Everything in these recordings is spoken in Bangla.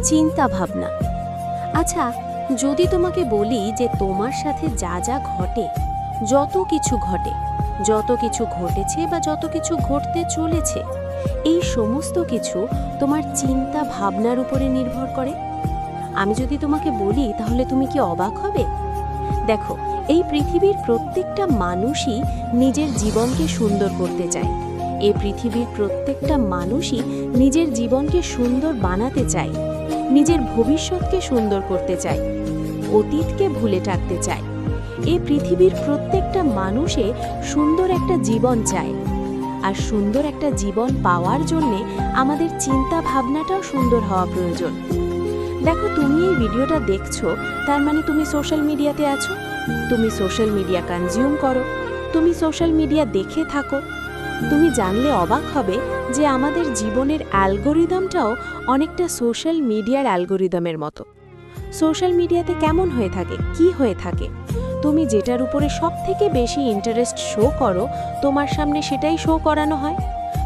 চিন্তা ভাবনা। আচ্ছা, যদি তোমাকে বলি যে তোমার সাথে যা যা ঘটে, যত কিছু ঘটে, যত কিছু ঘটেছে বা যত কিছু ঘটতে চলেছে, এই সমস্ত কিছু তোমার চিন্তা ভাবনার উপরে নির্ভর করে। আমি যদি তোমাকে বলি তাহলে তুমি কি অবাক হবে? দেখো, এই পৃথিবীর প্রত্যেকটা মানুষই নিজের জীবনকে সুন্দর করতে চায়। এই পৃথিবীর প্রত্যেকটা মানুষই নিজের জীবনকে সুন্দর বানাতে চায়, নিজের ভবিষ্যৎকে সুন্দর করতে চায়, অতীতকে ভুলে থাকতে চায়। এই পৃথিবীর প্রত্যেকটা মানুষে সুন্দর একটা জীবন চায়। আর সুন্দর একটা জীবন পাওয়ার জন্যে আমাদের চিন্তা ভাবনাটাও সুন্দর হওয়া প্রয়োজন। দেখো, তুমি এই ভিডিওটা দেখছো, তার মানে তুমি সোশ্যাল মিডিয়াতে আছো, তুমি সোশ্যাল মিডিয়া কনজিউম করো, তুমি সোশ্যাল মিডিয়া দেখে থাকো। তুমি জানলে অবাক হবে যে আমাদের জীবনের অ্যালগোরিদমটাও অনেকটা সোশ্যাল মিডিয়ার অ্যালগোরিদমের মতো। সোশ্যাল মিডিয়াতে কেমন হয়ে থাকে, কি হয়ে থাকে, তুমি যেটার উপরে সবথেকে বেশি ইন্টারেস্ট শো করো, তোমার সামনে সেটাই শো করানো হয়।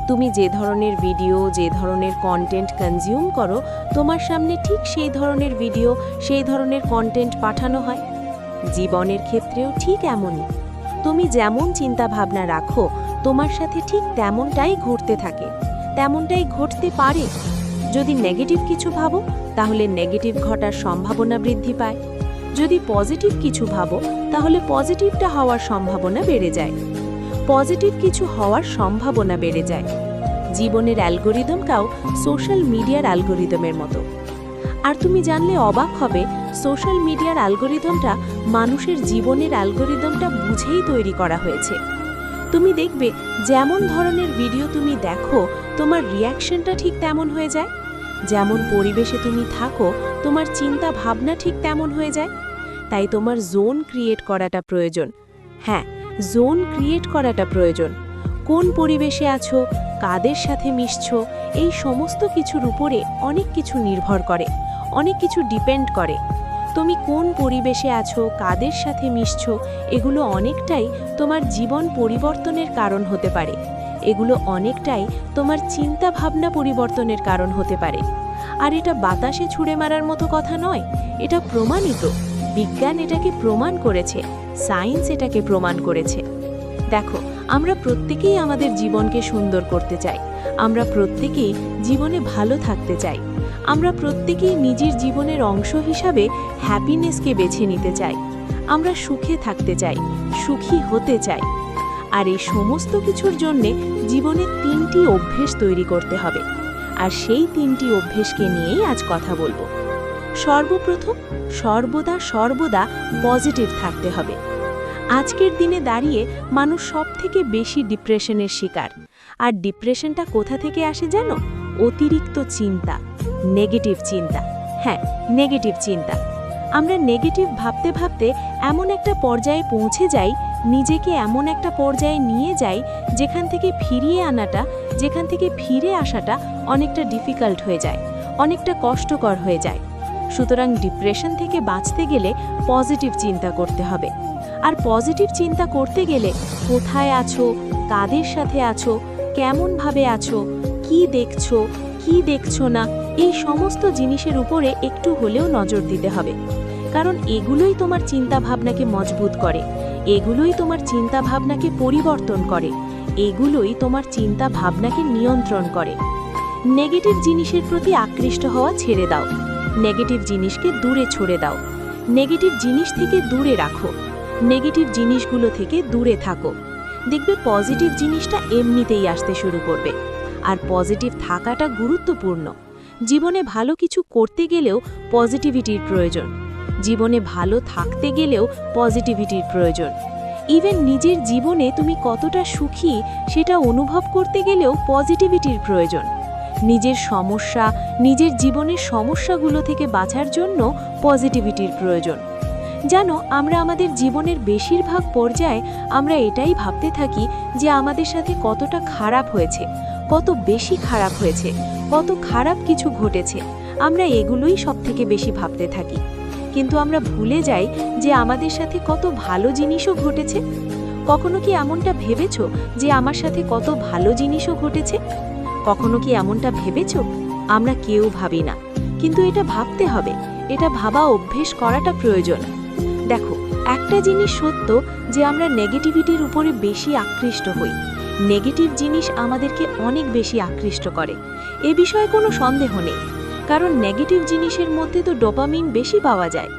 তুমি যে ধরনের ভিডিও, যে ধরনের কন্টেন্ট কনজিউম করো, তোমার সামনে ঠিক সেই ধরনের ভিডিও, সেই ধরনের কন্টেন্ট পাঠানো হয়। জীবনের ক্ষেত্রেও ঠিক এমনই। তুমি যেমন চিন্তা ভাবনা রাখো, তোমার সাথে ঠিক তেমনটাই ঘটতে থাকে, তেমনটাই ঘটতে পারে। যদি নেগেটিভ কিছু ভাবো, তাহলে নেগেটিভ ঘটার সম্ভাবনা বৃদ্ধি পায়। যদি পজিটিভ কিছু ভাবো, তাহলে পজিটিভটা হওয়ার সম্ভাবনা বেড়ে যায়। পজিটিভ কিছু হওয়ার সম্ভাবনা বেড়ে যায়। জীবনের অ্যালগোরিদমটাও সোশ্যাল মিডিয়ার অ্যালগোরিদমের মতো। আর তুমি জানলে অবাক হবে, সোশ্যাল মিডিয়ার অ্যালগোরিদমটা মানুষের জীবনের অ্যালগোরিদমটা বুঝেই তৈরি করা হয়েছে। তুমি দেখবে, যেমন ধরনের ভিডিও তুমি দেখো, তোমার রিয়াকশনটা ঠিক তেমন হয়ে যায়। যেমন পরিবেশে তুমি থাকো, তোমার চিন্তা ভাবনা ঠিক তেমন হয়ে যায়। তাই তোমার জোন ক্রিয়েট করাটা প্রয়োজন। হ্যাঁ, জোন ক্রিয়েট করাটা প্রয়োজন। কোন পরিবেশে আছো, কাদের সাথে মিশছো, এই সমস্ত কিছুর উপরে অনেক কিছু নির্ভর করে, অনেক কিছু ডিপেন্ড করে। তুমি কোন পরিবেশে আছো, কাদের সাথে মিশছো, এগুলো অনেকটাই তোমার জীবন পরিবর্তনের কারণ হতে পারে। এগুলো অনেকটাই তোমার চিন্তা ভাবনা পরিবর্তনের কারণ হতে পারে। আর এটা বাতাসে ছুঁড়ে মারার মতো কথা নয়, এটা প্রমাণিত। বিজ্ঞান এটাকে প্রমাণ করেছে, সায়েন্স এটাকে প্রমাণ করেছে। দেখো, আমরা প্রত্যেকেই আমাদের জীবনকে সুন্দর করতে চাই। আমরা প্রত্যেকেই জীবনে ভালো থাকতে চাই। আমরা প্রত্যেকেই নিজের জীবনের অংশ হিসাবে হ্যাপিনেসকে বেছে নিতে চাই। আমরা সুখে থাকতে চাই, সুখী হতে চাই। আর এই সমস্ত কিছুর জন্যে জীবনে 3টি অভ্যেস তৈরি করতে হবে। আর সেই 3টি অভ্যেসকে নিয়েই আজ কথা বলবো। সর্বপ্রথম, সর্বদা পজিটিভ থাকতে হবে। আজকের দিনে দাঁড়িয়ে মানুষ সবথেকে বেশি ডিপ্রেশনের শিকার। আর ডিপ্রেশনটা কোথা থেকে আসে জানো? অতিরিক্ত চিন্তা, নেগেটিভ চিন্তা। হ্যাঁ, নেগেটিভ চিন্তা। আমরা নেগেটিভ ভাবতে ভাবতে এমন একটা পর্যায়ে পৌঁছে যাই, নিজেকে এমন একটা পর্যায়ে নিয়ে যাই যেখান থেকে ফিরে আসাটা অনেকটা ডিফিকাল্ট হয়ে যায়, অনেকটা কষ্টকর হয়ে যায়। সুতরাং ডিপ্রেশন থেকে বাঁচতে গেলে পজিটিভ চিন্তা করতে হবে। আর পজিটিভ চিন্তা করতে গেলে কোথায় আছো, কাদের সাথে আছো, কেমনভাবে আছো, কি দেখছো না, এই সমস্ত জিনিসের উপরে একটু হলেও নজর দিতে হবে। কারণ এগুলোই তোমার চিন্তা ভাবনাকে মজবুত করে, এগুলোই তোমার চিন্তা ভাবনাকে পরিবর্তন করে, এগুলোই তোমার চিন্তা ভাবনাকে নিয়ন্ত্রণ করে। নেগেটিভ জিনিসের প্রতি আকৃষ্ট হওয়া ছেড়ে দাও, নেগেটিভ জিনিসকে দূরে ছড়ে দাও। নেগেটিভ জিনিস থেকে দূরে রাখো, নেগেটিভ জিনিসগুলো থেকে দূরে থাকো। দেখবে পজিটিভ জিনিসটা এমনিতেই আসতে শুরু করবে। আর পজিটিভ থাকাটা গুরুত্বপূর্ণ। জীবনে ভালো কিছু করতে গেলেও পজিটিভিটির প্রয়োজন। জীবনে ভালো থাকতে গেলেও পজিটিভিটির প্রয়োজন। ইভেন নিজের জীবনে তুমি কতটা সুখী সেটা অনুভব করতে গেলেও পজিটিভিটির প্রয়োজন। নিজের সমস্যা, নিজের জীবনের সমস্যাগুলো থেকে বাঁচার জন্য পজিটিভিটির প্রয়োজন। জানো, আমরা আমাদের জীবনের বেশিরভাগ পর্যায়ে আমরা এটাই ভাবতে থাকি যে আমাদের সাথে কতটা খারাপ হয়েছে, কত বেশি খারাপ হয়েছে, কত খারাপ কিছু ঘটেছে। আমরা এগুলোই সবথেকে বেশি ভাবতে থাকি। কিন্তু আমরা ভুলে যাই যে আমাদের সাথে কত ভালো জিনিসও ঘটেছে। কখনো কি এমনটা ভেবেছো যে আমার সাথে কত ভালো জিনিসও ঘটেছে? কখনো কি এমনটা ভেবেছো? আমরা কেউ ভাবি না। কিন্তু এটা ভাবতে হবে, এটা ভাবা অভ্যেস করাটা প্রয়োজন। দেখো, একটা জিনিস সত্য যে আমরা নেগেটিভিটির উপরে বেশি আকৃষ্ট হই। নেগেটিভ জিনিস আমাদেরকে অনেক বেশি আকৃষ্ট করে, এ বিষয়ে কোনো সন্দেহ নেই। কারণ নেগেটিভ জিনিসের মধ্যে তো ডোপামিন বেশি পাওয়া যায়।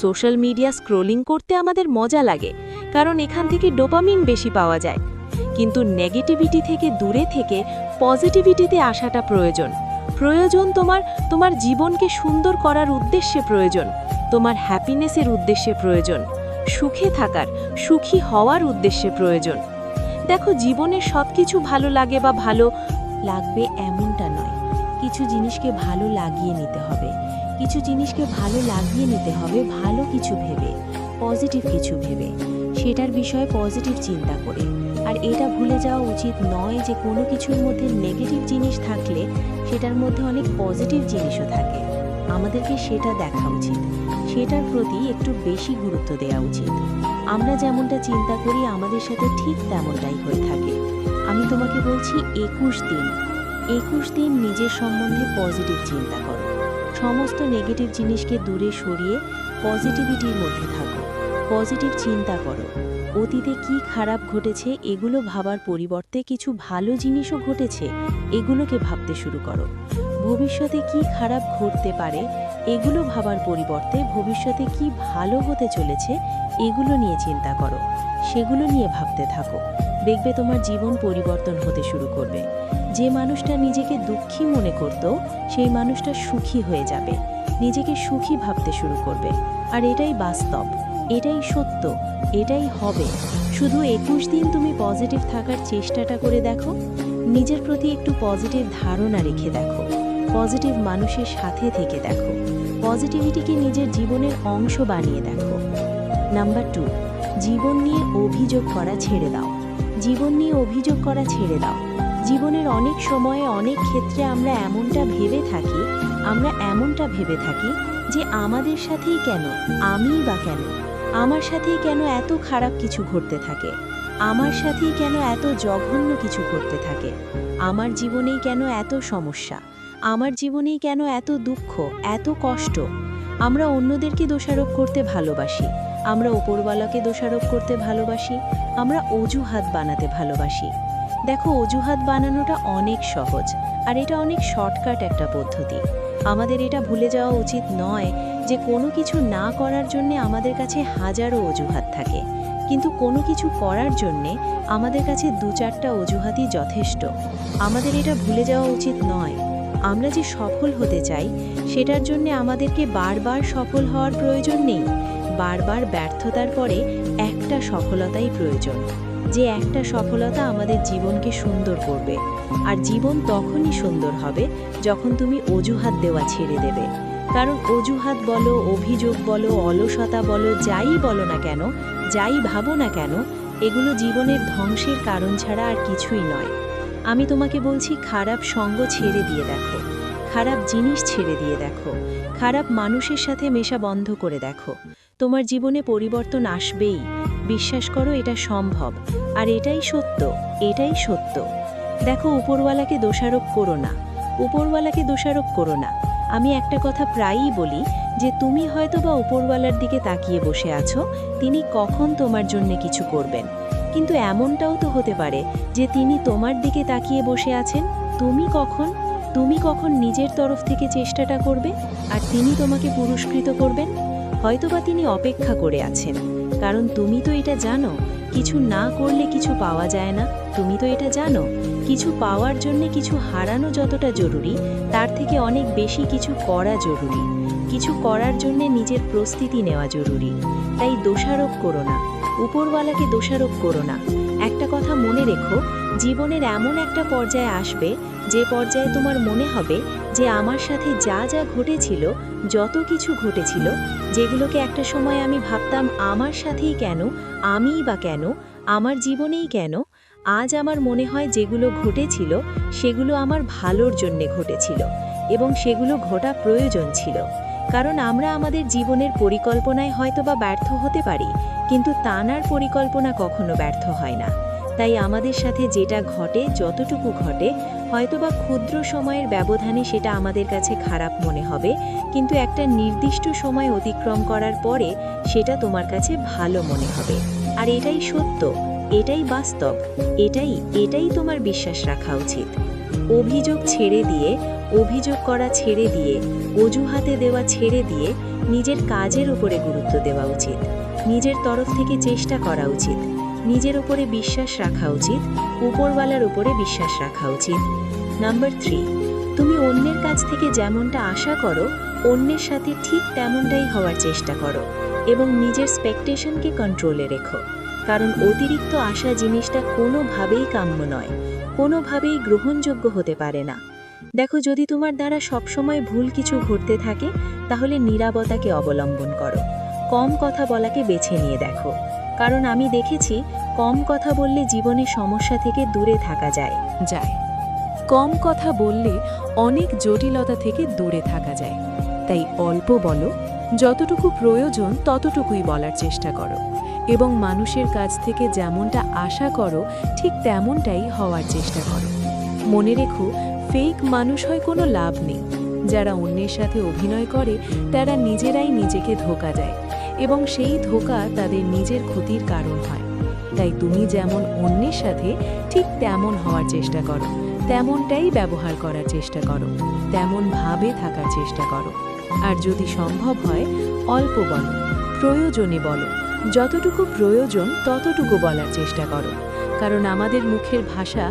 সোশ্যাল মিডিয়া স্ক্রোলিং করতে আমাদের মজা লাগে, কারণ এখান থেকে ডোপামিন বেশি পাওয়া যায়। কিন্তু নেগেটিভিটি থেকে দূরে থেকে পজিটিভিটিতে আসাটা প্রয়োজন। তোমার জীবনকে সুন্দর করার উদ্দেশ্যে প্রয়োজন, তোমার হ্যাপিনেসের উদ্দেশ্যে প্রয়োজন, সুখে থাকার, সুখী হওয়ার উদ্দেশ্যে প্রয়োজন। দেখো, জীবনের সব কিছু ভালো লাগে বা ভালো লাগবে এমনটা নয়। কিছু জিনিসকে ভালো লাগিয়ে নিতে হবে, কিছু জিনিসকে ভালো লাগিয়ে নিতে হবে ভালো কিছু ভেবে, পজিটিভ কিছু ভেবে, সেটার বিষয়ে পজিটিভ চিন্তা করে। আর এটা ভুলে যাওয়া উচিত নয় যে কোনো কিছুর মধ্যে নেগেটিভ জিনিস থাকলে সেটার মধ্যে অনেক পজিটিভ জিনিসও থাকে। আমাদেরকে সেটা দেখা উচিত, সেটার প্রতি একটু বেশি গুরুত্ব দেওয়া উচিত। আমরা যেমনটা চিন্তা করি আমাদের সাথে ঠিক তেমনটাই হয়ে থাকে। আমি তোমাকে বলছি 21 দিন নিজের সম্বন্ধে পজিটিভ চিন্তা করো। সমস্ত নেগেটিভ জিনিসকে দূরে সরিয়ে পজিটিভিটির মধ্যে থাকো, পজিটিভ চিন্তা করো। অতীতে কি খারাপ ঘটেছে এগুলো ভাবার পরিবর্তে কিছু ভালো জিনিসও ঘটেছে এগুলোকে ভাবতে শুরু করো। ভবিষ্যতে কি খারাপ ঘটতে পারে এগুলো ভাবার পরিবর্তে ভবিষ্যতে কি ভালো হতে চলেছে এগুলো নিয়ে চিন্তা করো, সেগুলো নিয়ে ভাবতে থাকো। দেখবে তোমার জীবন পরিবর্তন হতে শুরু করবে। যে মানুষটা নিজেকে দুঃখী মনে করত সেই মানুষটা সুখী হয়ে যাবে, নিজেকে সুখী ভাবতে শুরু করবে। আর এটাই বাস্তব, এটাই সত্য, এটাই হবে। শুধু 21 দিন তুমি পজিটিভ থাকার চেষ্টাটা করে দেখো, নিজের প্রতি একটু পজিটিভ ধারণা রেখে দেখো, পজিটিভ মানুষের সাথে থেকে দেখো, পজিটিভিটিকে নিজের জীবনের অংশ বানিয়ে দেখো। নাম্বার 2, জীবন নিয়ে অভিযোগ করা ছেড়ে দাও। জীবন নিয়ে অভিযোগ করা ছেড়ে দাও। জীবনের অনেক সময়ে অনেক ক্ষেত্রে আমরা এমনটা ভেবে থাকি যে আমাদের সাথেই কেন, আমিই বা কেন, আমার সাথেই কেন এত খারাপ কিছু ঘটতে থাকে, আমার সাথেই কেন এত জঘন্য কিছু ঘটতে থাকে, আমার জীবনেই কেন এত সমস্যা, আমার জীবনেই কেন এত দুঃখ, এত কষ্ট। আমরা অন্যদেরকে দোষারোপ করতে ভালোবাসি, আমরা উপরওয়ালাকে দোষারোপ করতে ভালোবাসি, আমরা অজুহাত বানাতে ভালোবাসি। দেখো, অজুহাত বানানোটা অনেক সহজ, আর এটা অনেক শর্টকাট একটা পদ্ধতি। আমাদের এটা ভুলে যাওয়া উচিত নয় যে কোনো কিছু না করার জন্যে আমাদের কাছে হাজারো অজুহাত থাকে, কিন্তু কোনো কিছু করার জন্যে আমাদের কাছে 2-4টা অজুহাতই যথেষ্ট। আমাদের এটা ভুলে যাওয়া উচিত নয়। আমরা যে সফল হতে চাই সেটার জন্যে আমাদেরকে বারবার সফল হওয়ার প্রয়োজন নেই। বারবার ব্যর্থতার পরে একটা সফলতাই প্রয়োজন, যে একটা সফলতা আমাদের জীবনকে সুন্দর করবে। আর জীবন তখনই সুন্দর হবে যখন তুমি অজুহাত দেওয়া ছেড়ে দেবে। কারণ অজুহাত বলো, অভিযোগ বলো, অলসতা বলো, যাই বলো না কেন, যাই ভাবো না কেন, এগুলো জীবনের ধ্বংসের কারণ ছাড়া আর কিছুই নয়। আমি তোমাকে বলছি, খারাপ সঙ্গ ছেড়ে দিয়ে দেখো, খারাপ জিনিস ছেড়ে দিয়ে দেখো, খারাপ মানুষের সাথে মেশা বন্ধ করে দেখো। তোমার জীবনে পরিবর্তন আসবেই। বিশ্বাস করো, এটা সম্ভব। আর এটাই সত্য, এটাই সত্য। দেখো, উপরওয়ালাকে দোষারোপ করো না, উপরওয়ালাকে দোষারোপ করো না। আমি একটা কথা প্রায়ই বলি যে তুমি হয়তো বা উপরওয়ালার দিকে তাকিয়ে বসে আছো, তিনি কখন তোমার জন্য কিছু করবেন। কিন্তু এমনটাও তো হতে পারে যে তিনি তোমার দিকে তাকিয়ে বসে আছেন, তুমি কখন নিজের তরফ থেকে চেষ্টাটা করবে আর তিনি তোমাকে পুরস্কৃত করবেন। হয়তোবা তিনি অপেক্ষা করে আছেন, কারণ তুমি তো এটা জানো কিছু না করলে কিছু পাওয়া যায় না। তুমি তো এটা জানো কিছু পাওয়ার জন্য কিছু হারানো যতটা জরুরি তার থেকে অনেক বেশি কিছু করা জরুরি। কিছু করার জন্য নিজের প্রস্তুতি নেওয়া জরুরি। তাই দোষারোপ করো না, উপরওয়ালাকে দোষারোপ করো না। একটা কথা মনে রেখো, জীবনের এমন একটা পর্যায়ে আসবে যে পর্যায়ে তোমার মনে হবে যে আমার সাথে যা যা ঘটেছিল, যত কিছু ঘটেছিল, যেগুলোকে একটা সময় আমি ভাবতাম আমার সাথেই কেন, আমিই বা কেন, আমার জীবনেই কেন, আজ আমার মনে হয় যেগুলো ঘটেছিল সেগুলো আমার ভালোর জন্যে ঘটেছিল এবং সেগুলো ঘটা প্রয়োজন ছিল। কারণ আমরা আমাদের জীবনের পরিকল্পনায় হয়তোবা ব্যর্থ হতে পারি, কিন্তু তানার পরিকল্পনা কখনো ব্যর্থ হয় না। তাই আমাদের সাথে যেটা ঘটে, যতটুকু ঘটে, হয়তোবা ক্ষুদ্র সময়ের ব্যবধানে সেটা আমাদের কাছে খারাপ মনে হবে, কিন্তু একটা নির্দিষ্ট সময় অতিক্রম করার পরে সেটা তোমার কাছে ভালো মনে হবে। আর এটাই সত্য, এটাই বাস্তব, এটাই তোমার বিশ্বাস রাখা উচিত। অভিযোগ ছেড়ে দিয়ে, অভিযোগ করা ছেড়ে দিয়ে, অজুহাতে দেওয়া ছেড়ে দিয়ে নিজের কাজের উপরে গুরুত্ব দেওয়া উচিত। নিজের তরফ থেকে চেষ্টা করা উচিত, নিজের উপরে বিশ্বাস রাখা উচিত, উপরওয়ালার উপরে বিশ্বাস রাখা উচিত। নাম্বার 3, তুমি অন্যের কাছ থেকে যেমনটা আশা করো অন্যের সাথে ঠিক তেমনটাই হওয়ার চেষ্টা করো এবং নিজের এক্সপেকটেশনকে কন্ট্রোলে রেখো। কারণ অতিরিক্ত আশা জিনিসটা কোনোভাবেই কাম্য নয়, কোনোভাবেই গ্রহণযোগ্য হতে পারে না। দেখো, যদি তোমার দ্বারা সবসময় ভুল কিছু ঘটতে থাকে তাহলে নীরবতাকে অবলম্বন করো, কম কথা বলাকে বেছে নিয়ে দেখো। কারণ আমি দেখেছি কম কথা বললে জীবনে সমস্যা থেকে দূরে থাকা যায়। কম কথা বললে অনেক জটিলতা থেকে দূরে থাকা যায়। তাই অল্প বলো, যতটুকু প্রয়োজন ততটুকুই বলার চেষ্টা করো এবং মানুষের কাছ থেকে যেমনটা আশা করো ঠিক তেমনটাই হওয়ার চেষ্টা করো। মনে রেখো, ফেক মানুষ হয় কোনো লাভ নেই। যারা অন্যের সাথে অভিনয় করে তারা নিজেরাই নিজেকে ধোঁকা দেয় এবং সেই ধোঁকা তাদের নিজের ক্ষতির কারণ হয়। তাই তুমি যেমন অন্যের সাথে ঠিক তেমন হওয়ার চেষ্টা করো, তেমনটাই ব্যবহার করার চেষ্টা করো, তেমনভাবে থাকার চেষ্টা করো। আর যদি সম্ভব হয় অল্প বলো, প্রয়োজনে বলো, যতটুকু প্রয়োজন ততটুকু বলার চেষ্টা করো। কারণ আমাদের মুখের ভাষা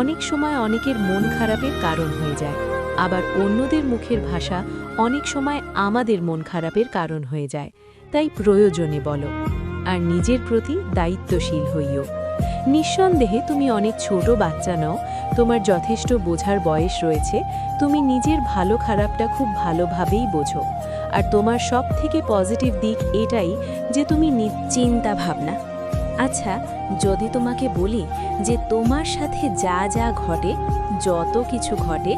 অনেক সময় অনেকের মন খারাপের কারণ হয়ে যায়, আবার অন্যদের মুখের ভাষা অনেক সময় আমাদের মন খারাপের কারণ হয়ে যায়। তাই প্রয়োজনে বলো আর নিজের প্রতি দায়িত্বশীল হইও। নিঃসন্দেহে তুমি অনেক ছোট বাচ্চা নও, তোমার যথেষ্ট বোঝার বয়স রয়েছে। তুমি নিজের ভালো খারাপটা খুব ভালোভাবেই বোঝো। আর তোমার সবথেকে পজিটিভ দিক এটাই যে তুমি চিন্তা ভাবনা। আচ্ছা, যদি তোমাকে বলি যে তোমার সাথে যা যা ঘটে, যত কিছু ঘটে,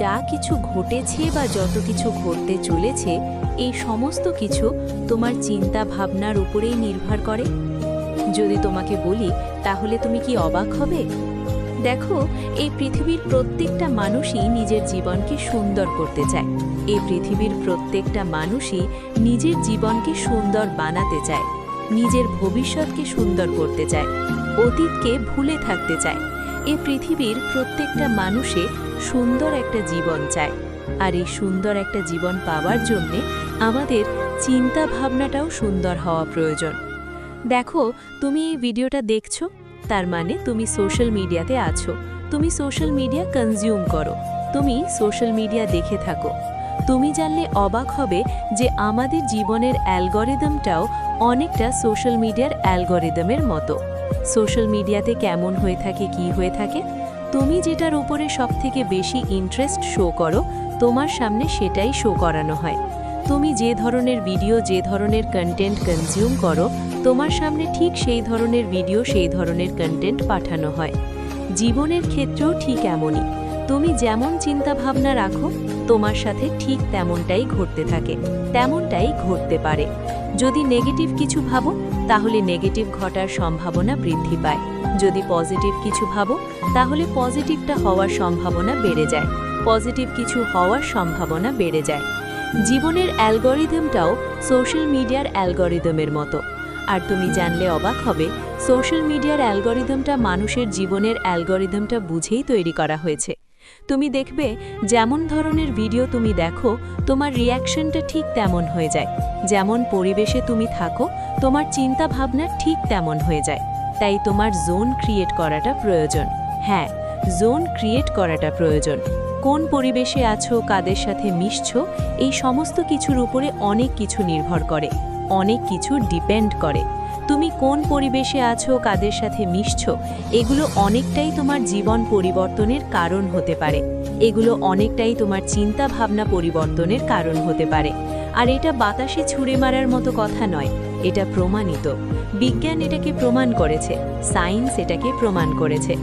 যা কিছু ঘটেছে বা যত কিছু ঘটতে চলেছে, এই সমস্ত কিছু তোমার চিন্তা ভাবনার উপরেই নির্ভর করে। যদি তোমাকে বলি তাহলে তুমি কি অবাক হবে? দেখো, এই পৃথিবীর প্রত্যেকটা মানুষই নিজের জীবনকে সুন্দর করতে চায়। এই পৃথিবীর প্রত্যেকটা মানুষই নিজের জীবনকে সুন্দর বানাতে চায়, নিজের ভবিষ্যৎকে সুন্দর করতে চায়, অতীতকে ভুলে থাকতে চায়। এই পৃথিবীর প্রত্যেকটা মানুষে সুন্দর একটা জীবন চায়। আর এই সুন্দর একটা জীবন পাওয়ার জন্যে আমাদের চিন্তা ভাবনাটাও সুন্দর হওয়া প্রয়োজন। দেখো, তুমি এই ভিডিওটা দেখছো, তার মানে তুমি সোশ্যাল মিডিয়াতে আছো, তুমি সোশ্যাল মিডিয়া কনজিউম করো, তুমি সোশ্যাল মিডিয়া দেখে থাকো। তুমি জানলে অবাক হবে যে আমাদের জীবনের অ্যালগরিদমটাও অনেকটা সোশ্যাল মিডিয়ার অ্যালগরিদমের মতো। সোশ্যাল মিডিয়াতে কেমন হয়ে থাকে, কি হয়ে থাকে, তুমি যেটার উপরে সবথেকে বেশি ইন্টারেস্ট শো করো, তোমার সামনে সেটাই শো করানো হয়। তুমি যে ধরনের ভিডিও, যে ধরনের কন্টেন্ট কনজিউম করো, তোমার সামনে ঠিক সেই ধরনের ভিডিও, সেই ধরনের কন্টেন্ট পাঠানো হয়। জীবনের ক্ষেত্রেও ঠিক এমনই। তুমি যেমন চিন্তা ভাবনা রাখো, তোমার সাথে ঠিক তেমনটাই ঘটতে থাকে, তেমনটাই ঘটতে পারে। যদি নেগেটিভ কিছু ভাবো তাহলে নেগেটিভ ঘটার সম্ভাবনা বৃদ্ধি পায়। যদি পজিটিভ কিছু ভাবো তাহলে পজিটিভটা হওয়ার সম্ভাবনা বেড়ে যায়, পজিটিভ কিছু হওয়ার সম্ভাবনা বেড়ে যায়। জীবনের অ্যালগরিদমটাও সোশ্যাল মিডিয়ার অ্যালগরিদমের মতো। আর তুমি জানলে অবাক হবে, সোশ্যাল মিডিয়ার অ্যালগরিদমটা মানুষের জীবনের অ্যালগরিদমটা বুঝেই তৈরি করা হয়েছে। তুমি দেখবে যেমন ধরনের ভিডিও তুমি দেখো, তোমার রিয়াকশনটা ঠিক তেমন হয়ে যায়। যেমন পরিবেশে তুমি থাকো, তোমার চিন্তা ভাবনা ঠিক তেমন হয়ে যায়। তাই তোমার জোন ক্রিয়েট করাটা প্রয়োজন। হ্যাঁ, জোন ক্রিয়েট করাটা প্রয়োজন। কোন পরিবেশে আছো, কাদের সাথে মিশছো, এই সমস্ত কিছুর উপরে অনেক কিছু নির্ভর করে, অনেক কিছু ডিপেন্ড করে। তুমি কোন পরিবেশে আছো, কাদের সাথে মিশছো, এগুলো অনেকটাই তোমার জীবন পরিবর্তনের কারণ হতে পারে। এগুলো অনেকটাই তোমার চিন্তা ভাবনা পরিবর্তনের কারণ হতে পারে। আর এটা বাতাসে ছুঁড়ে মারার মতো কথা নয়, এটা প্রমাণিত। বিজ্ঞান এটাকে প্রমাণ করেছে, সায়েন্স এটাকে প্রমাণ করেছে।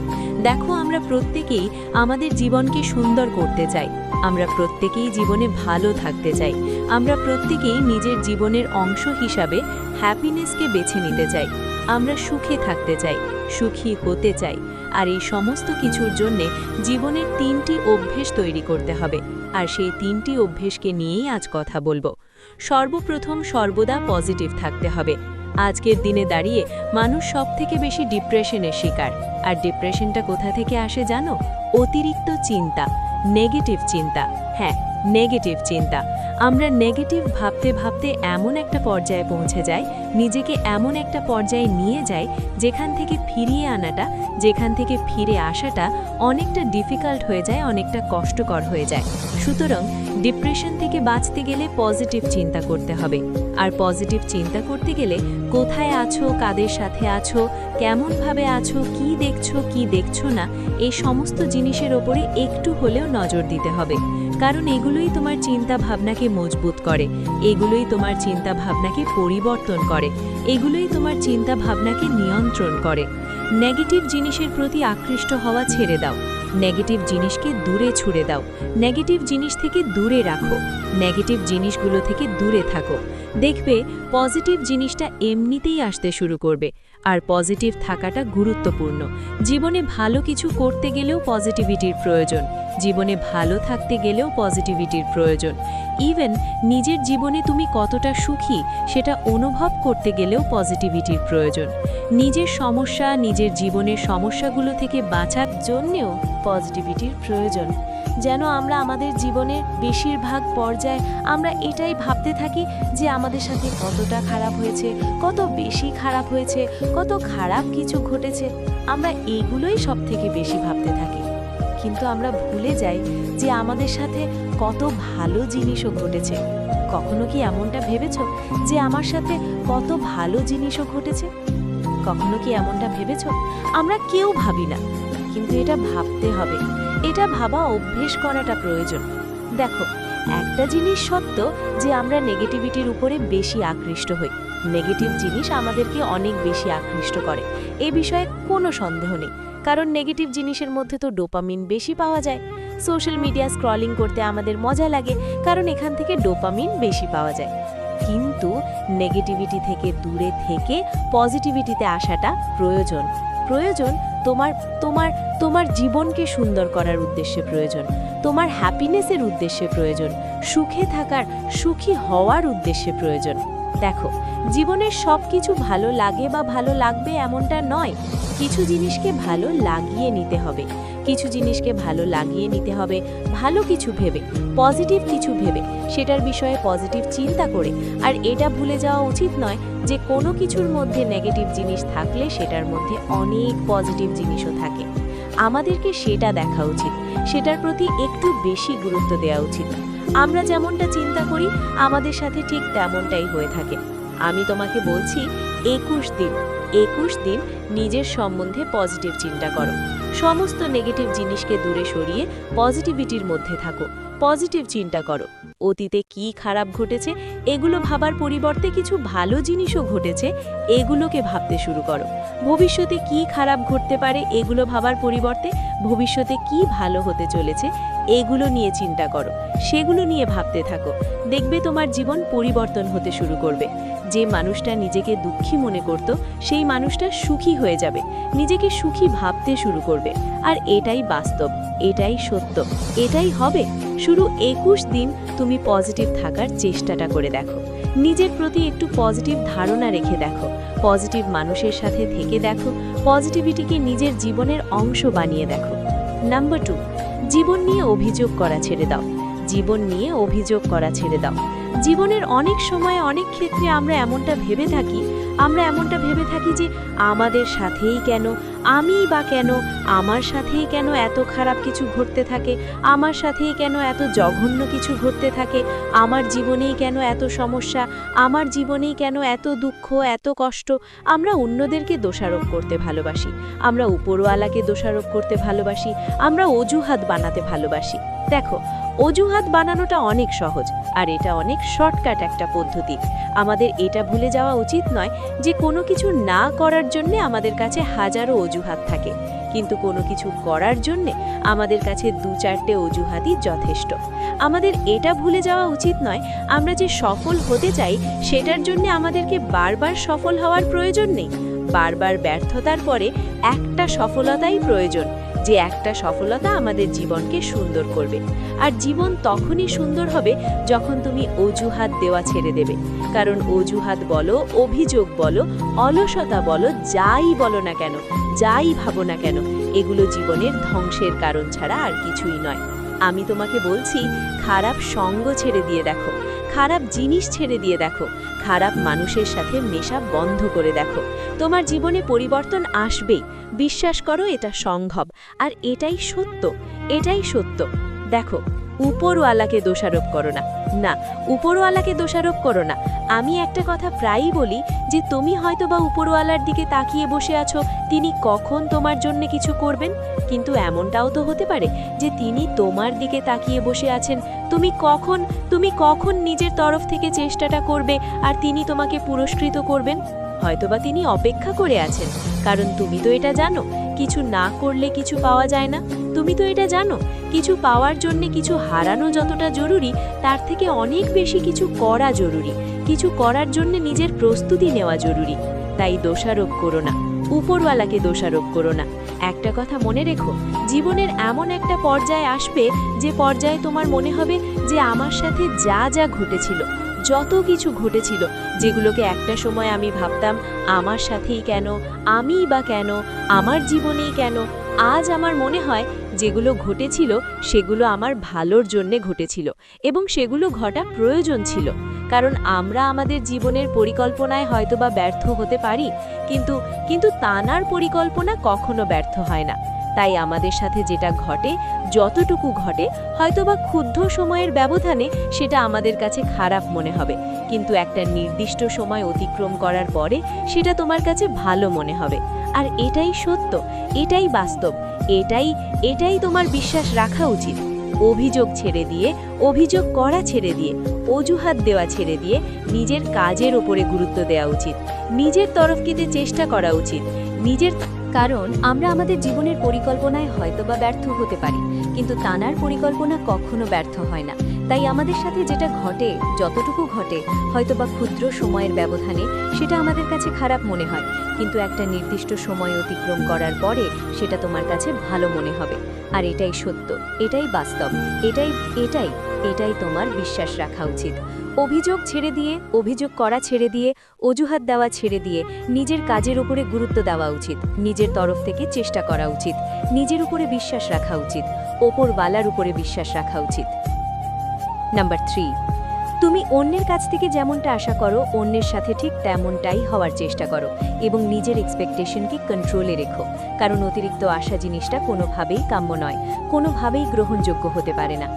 দেখো, আমরা প্রত্যেকেই আমাদের জীবনকে সুন্দর করতে চাই, আমরা প্রত্যেকেই জীবনে ভালো থাকতে চাই, আমরা প্রত্যেকেই নিজের জীবনের অংশ হিসাবে হ্যাপিনেসকে বেছে নিতে চাই, আমরা সুখে থাকতে চাই। সুখী হতে চাই। আর এই সমস্ত কিছুর জন্যে জীবনের 3টি অভ্যেস তৈরি করতে হবে। আর সেই 3টি অভ্যেসকে নিয়েই আজ কথা বলবো। সর্বপ্রথম সর্বদা পজিটিভ থাকতে হবে। আজকের দিনে দাঁড়িয়ে মানুষ সবথেকে বেশি ডিপ্রেশনের শিকার। আর ডিপ্রেশনটা কোথা থেকে আসে জানো? অতিরিক্ত চিন্তা, নেগেটিভ চিন্তা। হ্যাঁ, নেগেটিভ চিন্তা। আমরা নেগেটিভ ভাবতে ভাবতে এমন একটা পর্যায়ে পৌঁছে যাই, নিজেকে এমন একটা পর্যায়ে নিয়ে যাই যেখান থেকে ফিরিয়ে আনাটা, যেখান থেকে ফিরে আসাটা অনেকটা ডিফিকাল্ট হয়ে যায়, অনেকটা কষ্টকর হয়ে যায়। সুতরাং ডিপ্রেশন থেকে বাঁচতে গেলে পজিটিভ চিন্তা করতে হবে। আর পজিটিভ চিন্তা করতে গেলে কোথায় আছো, কাদের সাথে আছো, কেমনভাবে আছো, কি দেখছো কি দেখছো না, এই সমস্ত জিনিসের ওপরে একটু হলেও নজর দিতে হবে। কারণ এগুলোই তোমার চিন্তা ভাবনাকে মজবুত করে, এগুলোই তোমার চিন্তা ভাবনাকে পরিবর্তন করে, এগুলোই তোমার চিন্তা ভাবনাকে নিয়ন্ত্রণ করে। নেগেটিভ জিনিসের প্রতি আকৃষ্ট হওয়া ছেড়ে দাও, নেগেটিভ জিনিসকে দূরে ছুড়ে দাও, নেগেটিভ জিনিস থেকে দূরে রাখো, নেগেটিভ জিনিসগুলো থেকে দূরে থাকো। দেখবে পজিটিভ জিনিসটা এমনিতেই আসতে শুরু করবে। আর পজিটিভ থাকাটা গুরুত্বপূর্ণ। জীবনে ভালো কিছু করতে গেলেও পজিটিভিটির প্রয়োজন, জীবনে ভালো থাকতে গেলেও পজিটিভিটির প্রয়োজন। ইভেন নিজের জীবনে তুমি কতটা সুখী সেটা অনুভব করতে গেলেও পজিটিভিটির প্রয়োজন। নিজের সমস্যা, নিজের জীবনের সমস্যাগুলো থেকে বাঁচার জন্যেও পজিটিভিটির প্রয়োজন। যেন আমরা আমাদের জীবনের বেশিরভাগ পর্যায়ে আমরা এটাই ভাবতে থাকি যে আমাদের সাথে কতটা খারাপ হয়েছে, কত বেশি খারাপ হয়েছে, কত খারাপ কিছু ঘটেছে, আমরা এগুলোই সবথেকে বেশি ভাবতে থাকি। কিন্তু আমরা ভুলে যাই যে আমাদের সাথে কত ভালো জিনিসও ঘটেছে। কখনো কি এমনটা ভেবেছো যে আমার সাথে কত ভালো জিনিসও ঘটেছে? কখনো কি এমনটা ভেবেছো? আমরা কেউ ভাবি না, কিন্তু এটা ভাবতে হবে, এটা ভাবা অভ্যেস করাটা প্রয়োজন। দেখো, একটা জিনিস সত্য যে আমরা নেগেটিভিটির উপরে বেশি আকৃষ্ট হই, নেগেটিভ জিনিস আমাদেরকে অনেক বেশি আকৃষ্ট করে, এ বিষয়ে কোনো সন্দেহ নেই। কারণ নেগেটিভ জিনিসের মধ্যে তো ডোপামিন বেশি পাওয়া যায়। সোশ্যাল মিডিয়া স্ক্রলিং করতে আমাদের মজা লাগে, কারণ এখান থেকে ডোপামিন বেশি পাওয়া যায়। কিন্তু নেগেটিভিটি থেকে দূরে থেকে পজিটিভিটিতে আসাটা প্রয়োজন। প্রয়োজন তোমার তোমার তোমার জীবনকে সুন্দর করার উদ্দেশ্যে প্রয়োজন, তোমার হ্যাপিনেসের উদ্দেশ্যে প্রয়োজন, সুখে থাকার, সুখী হওয়ার উদ্দেশ্যে প্রয়োজন। দেখো, জীবনের সব কিছু ভালো লাগে বা ভালো লাগবে এমনটা নয়। কিছু জিনিসকে ভালো লাগিয়ে নিতে হবে, কিছু জিনিসকে ভালো লাগিয়ে নিতে হবে ভালো কিছু ভেবে, পজিটিভ কিছু ভেবে, সেটার বিষয়ে পজিটিভ চিন্তা করে। আর এটা ভুলে যাওয়া উচিত নয় যে কোনো কিছুর মধ্যে নেগেটিভ জিনিস থাকলে সেটার মধ্যে অনেক পজিটিভ জিনিসও থাকে। আমাদেরকে সেটা দেখা উচিত, সেটার প্রতি একটু বেশি গুরুত্ব দেওয়া উচিত। আমরা যেমনটা চিন্তা করি আমাদের সাথে ঠিক তেমনটাই হয়ে থাকে। আমি তোমাকে বলছি 21 দিন নিজের সম্বন্ধে পজিটিভ চিন্তা করো। সমস্ত নেগেটিভ জিনিসকে দূরে সরিয়ে পজিটিভিটির মধ্যে থাকো, পজিটিভ চিন্তা করো। অতীতে কি খারাপ ঘটেছে এগুলো ভাবার পরিবর্তে কিছু ভালো জিনিসও ঘটেছে, এগুলোকে ভাবতে শুরু করো। ভবিষ্যতে কি খারাপ ঘটতে পারে এগুলো ভাবার পরিবর্তে ভবিষ্যতে কি ভালো হতে চলেছে এগুলো নিয়ে চিন্তা করো, সেগুলো নিয়ে ভাবতে থাকো। দেখবে তোমার জীবন পরিবর্তন হতে শুরু করবে। যে মানুষটা নিজেকে দুঃখী মনে করত সেই মানুষটা সুখী হয়ে যাবে, নিজেকে সুখী ভাবতে শুরু করবে। আর এটাই বাস্তব, এটাই সত্য, এটাই হবে। শুরু 21 দিন তুমি পজিটিভ থাকার চেষ্টাটা করে দেখো, নিজের প্রতি একটু পজিটিভ ধারণা রেখে দেখো, পজিটিভ মানুষের সাথে থেকে দেখো, পজিটিভিটিকে নিজের জীবনের অংশ বানিয়ে দেখো। নাম্বার 2, জীবন নিয়ে অভিযোগ করা ছেড়ে দাও। জীবন নিয়ে অভিযোগ করা ছেড়ে দাও। জীবনের অনেক সময় অনেক ক্ষেত্রে আমরা এমনটা ভেবে থাকি যে আমাদের সাথেই কেন, আমিই বা কেন, আমার সাথেই কেন এত খারাপ কিছু ঘটতে থাকে, আমার সাথেই কেন এত জঘন্য কিছু ঘটতে থাকে, আমার জীবনেই কেন এত সমস্যা, আমার জীবনেই কেন এত দুঃখ, এত কষ্ট। আমরা অন্যদেরকে দোষারোপ করতে ভালোবাসি, আমরা উপরওয়ালাকে দোষারোপ করতে ভালোবাসি, আমরা অজুহাত বানাতে ভালোবাসি। দেখো, অজুহাত বানানোটা অনেক সহজ, আর এটা অনেক শর্টকাট একটা পদ্ধতি। আমাদের এটা ভুলে যাওয়া উচিত নয় যে কোনো কিছু না করার জন্য আমাদের কাছে হাজারো অজুহাত থাকে, কিন্তু কোনো কিছু করার জন্যে আমাদের কাছে 2-4টে অজুহাতই যথেষ্ট। আমাদের এটা ভুলে যাওয়া উচিত নয় আমরা যে সফল হতে চাই সেটার জন্য আমাদেরকে বারবার সফল হওয়ার প্রয়োজন নেই, বারবার ব্যর্থতার পরে একটা সফলতাই প্রয়োজন, যে একটা সফলতা আমাদের জীবনকে সুন্দর করবে। আর জীবন তখনই সুন্দর হবে যখন তুমি অজুহাত দেওয়া ছেড়ে দেবে। কারণ অজুহাত বলো, অভিযোগ বলো, অলসতা বলো, যাই বলো না কেন, যাই ভাবো না কেন, এগুলো জীবনের ধ্বংসের কারণ ছাড়া আর কিছুই নয়। আমি তোমাকে বলছি, খারাপ সঙ্গ ছেড়ে দিয়ে দেখো, খারাপ জিনিস ছেড়ে দিয়ে দেখো, খারাপ মানুষের সাথে মেশা বন্ধ করে দেখো। তোমার জীবনে পরিবর্তন আসবেই, বিশ্বাস করো, এটা সম্ভব। আর এটাই সত্য, এটাই সত্য। দেখো, উপরওয়ালাকে দোষারোপ করো না, না, উপরওয়ালাকে দোষারোপ করো না। আমি একটা কথা প্রায়ই বলি যে তুমি হয়তোবা উপরওয়ালার দিকে তাকিয়ে বসে আছো, তিনি কখন তোমার জন্য কিছু করবেন, কিন্তু এমনটাও তো হতে পারে যে তিনি তোমার দিকে তাকিয়ে বসে আছেন, তুমি কখন নিজের তরফ থেকে চেষ্টাটা করবে আর তিনি তোমাকে পুরস্কৃত করবেন। হয়তোবা তিনি অপেক্ষা করে আছেন, কারণ তুমি তো এটা জানো কিছু না করলে কিছু পাওয়া যায় না। তুমি তো এটা জানো কিছু পাওয়ার জন্য কিছু হারানো যতটা জরুরি, তার থেকে অনেক বেশি কিছু করা জরুরি, কিছু করার জন্য নিজের প্রস্তুতি নেওয়া জরুরি। তাই দোষারোপ করো না, উপরওয়ালাকে দোষারোপ করো না। একটা কথা মনে রেখো, জীবনের এমন একটা পর্যায়ে আসবে যে পর্যায়ে তোমার মনে হবে যে আমার সাথে যা যা ঘটেছিল, যত কিছু ঘটেছিল, যেগুলোকে একটা সময় আমি ভাবতাম আমার সাথেই কেন, আমিই বা কেন, আমার জীবনেই কেন, আজ আমার মনে হয় যেগুলো ঘটেছিল সেগুলো আমার ভালোর জন্যে ঘটেছিল এবং সেগুলো ঘটা প্রয়োজন ছিল। কারণ আমরা আমাদের জীবনের পরিকল্পনায় হয়তোবা ব্যর্থ হতে পারি, কিন্তু তানার পরিকল্পনা কখনো ব্যর্থ হয় না। তাই আমাদের সাথে যেটা ঘটে, যতটুকু ঘটে, হয়তোবা ক্ষুদ্র সময়ের ব্যবধানে সেটা আমাদের কাছে খারাপ মনে হবে, কিন্তু একটা নির্দিষ্ট সময় অতিক্রম করার পরে সেটা তোমার কাছে ভালো মনে হবে। আর এটাই সত্য, এটাই বাস্তব, এটাই তোমার বিশ্বাস রাখা উচিত। অভিযোগ ছেড়ে দিয়ে, অভিযোগ করা ছেড়ে দিয়ে, অজুহাত দেওয়া ছেড়ে দিয়ে নিজের কাজের ওপরে গুরুত্ব দেওয়া উচিত, নিজের তরফকিতে চেষ্টা করা উচিত, কারণ আমরা আমাদের জীবনের পরিকল্পনায় হয়তোবা ব্যর্থ হতে পারি, কিন্তু তানার পরিকল্পনা কখনো ব্যর্থ হয় না। তাই আমাদের সাথে যেটা ঘটে, যতটুকু ঘটে, হয়তোবা ক্ষুদ্র সময়ের ব্যবধানে সেটা আমাদের কাছে খারাপ মনে হয়, কিন্তু একটা নির্দিষ্ট সময় অতিক্রম করার পরে সেটা তোমার কাছে ভালো মনে হবে। আর এটাই সত্য, এটাই বাস্তব, এটাই তোমার বিশ্বাস রাখা উচিত। অভিযোগ ছেড়ে দিয়ে, অভিযোগ করা ছেড়ে দিয়ে, অজুহাত দেওয়া ছেড়ে দিয়ে নিজের কাজের উপরে গুরুত্ব দেওয়া উচিত, নিজের তরফ থেকে চেষ্টা করা উচিত, নিজের উপরে বিশ্বাস রাখা উচিত, ওপরওয়ালার উপরে বিশ্বাস রাখা উচিত। নাম্বার 3, তুমি অন্যের কাছ থেকে যেমনটা আশা করো অন্যের সাথে ঠিক তেমনটাই হওয়ার চেষ্টা করো এবং নিজের এক্সপেকটেশনকে কন্ট্রোলে রেখো। কারণ অতিরিক্ত আশা জিনিসটা কোনোভাবেই কাম্য নয়, কোনোভাবেই গ্রহণযোগ্য হতে পারে না।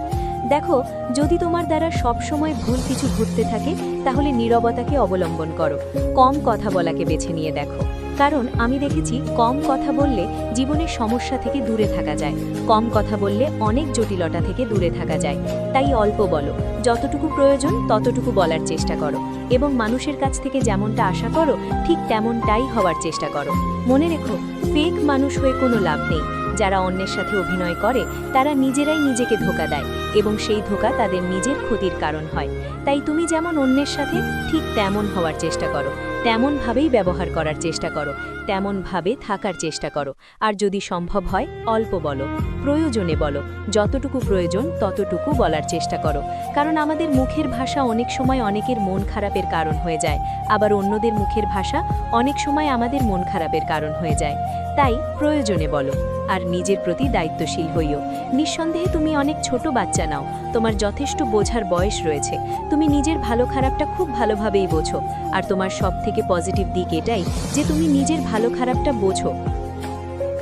দেখো, যদি তোমার দ্বারা সব সময় ভুল কিছু ঘটতে থাকে, তাহলে নীরবতাকে অবলম্বন করো, কম কথা বলাকে বেছে নিয়ে দেখো। কারণ আমি দেখেছি কম কথা বললে জীবনের সমস্যা থেকে দূরে থাকা যায়, কম কথা বললে অনেক জটিলতা থেকে দূরে থাকা যায়। তাই অল্প বলো, যতটুকু প্রয়োজন ততটুকু বলার চেষ্টা করো এবং মানুষের কাছ থেকে যেমনটা আশা করো ঠিক তেমনটাই হওয়ার চেষ্টা করো। মনে রেখো, ফেক মানুষ হয়ে কোনো লাভ নেই। যারা অন্যের সাথে অভিনয় করে তারা নিজেরাই নিজেকে ধোঁকা দেয় এবং সেই ধোঁকা তাদের নিজের ক্ষতির কারণ হয়। তাই তুমি যেমন অন্যের সাথে ঠিক তেমন হওয়ার চেষ্টা করো, তেমনভাবেই ব্যবহার করার চেষ্টা করো, তেমনভাবে থাকার চেষ্টা করো। আর যদি সম্ভব হয় অল্প বলো, প্রয়োজনে বলো, যতটুকু প্রয়োজন ততটুকু বলার চেষ্টা করো। কারণ আমাদের মুখের ভাষা অনেক সময় অনেকের মন খারাপের কারণ হয়ে যায়, আবার অন্যদের মুখের ভাষা অনেক সময় আমাদের মন খারাপের কারণ হয়ে যায়। তাই প্রয়োজনে বলো আর নিজের প্রতি দায়িত্বশীল হইও। নিঃসন্দেহে তুমি অনেক ছোট বাচ্চা নাও, তোমার যথেষ্ট বোঝার বয়স রয়েছে, তুমি নিজের ভালো খারাপটা খুব ভালোভাবেই বোঝো। আর তোমার সবথেকে পজিটিভ দিক এটাই যে তুমি নিজের ভালো খারাপটা বোঝো।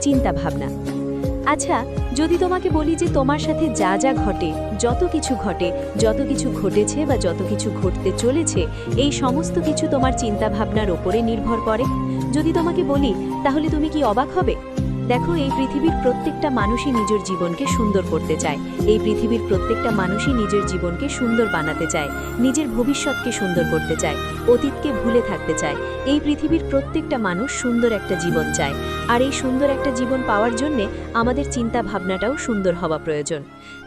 চিন্তা ভাবনা। আচ্ছা, যদি তোমাকে বলি যে তোমার সাথে যা যা ঘটে, যত কিছু ঘটেছে বা যত কিছু ঘটতে চলেছে, এই সমস্ত কিছু তোমার চিন্তা ভাবনার ওপরে নির্ভর করে, যদি তোমাকে বলি, তাহলে তুমি কি অবাক হবে? দেখো, এই পৃথিবীর প্রত্যেকটা মানুষই নিজের জীবনকে সুন্দর করতে চায়, এই পৃথিবীর প্রত্যেকটা মানুষই নিজের জীবনকে সুন্দর বানাতে চায়, নিজের ভবিষ্যৎকে সুন্দর করতে চায়, অতীতকে ভুলে থাকতে চায়। এই পৃথিবীর প্রত্যেকটা মানুষ সুন্দর একটা জীবন চায়, আর এই সুন্দর একটা জীবন পাওয়ার জন্যে আমাদের চিন্তা ভাবনাটাও সুন্দর হওয়া প্রয়োজন।